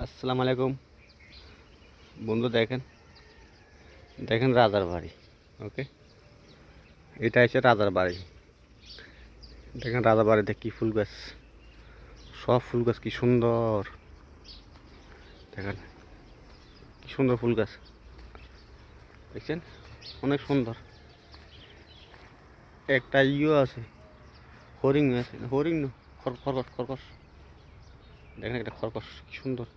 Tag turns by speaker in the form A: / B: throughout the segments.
A: আসসালামু আলাইকুম বন্ধু। দেখেন দেখেন রাজার বাড়ি। ওকে, এটা হচ্ছে রাজার বাড়ি। দেখেন রাজার বাড়িতে কি ফুল গাছ, সব ফুল গাছ কি সুন্দর। দেখেন কি সুন্দর ফুল গাছ, দেখছেন অনেক সুন্দর। একটা আছে, হরিণ আছে, হরিণ না, খরগোশ খরগোশ। দেখেন একটা খরগোশ কি সুন্দর।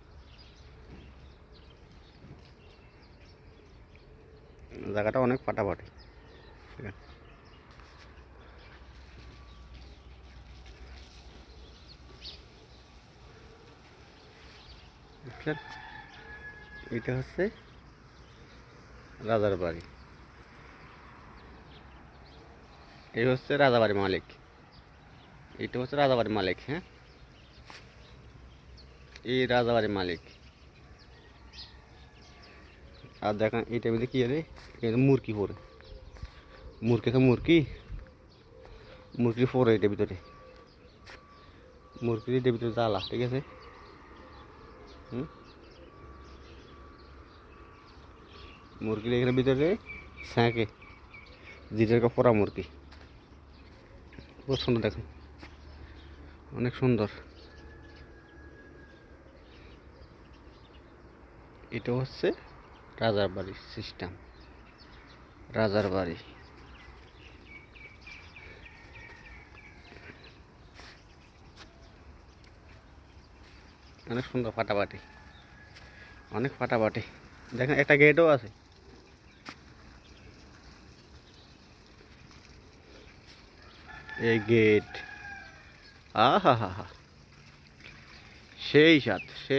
A: জায়গাটা অনেক ফাটাফাটি। দেখেন বুঝলেন, এটা হচ্ছে রাজার বাড়ি। এই হচ্ছে রাজাবাড়ির মালিক, এটা হচ্ছে রাজাবাড়ির মালিক। হ্যাঁ, এই রাজাবাড়ির মালিক। আর দেখেন এইটার মধ্যে কি আছে, মুরগি পড়ে, মুরগি পড়ে এটার ভিতরে, মুরগির এটার ভিতরে জ্বালা। ঠিক আছে, হুম, মুরগির এখানে ভিতরে স্যাঁকে জিরের পড়া মুরগি। খুব সুন্দর, দেখেন অনেক সুন্দর। এটা হচ্ছে রাজার বাড়ির সিস্টেম, রাজার বাড়ি। অনেক সুন্দর, ফাটাফাটি, অনেক ফাটাফাটি। দেখেন একটা গেটও আছে, এই গেট। আহা হা হা, সেই সাথ সেই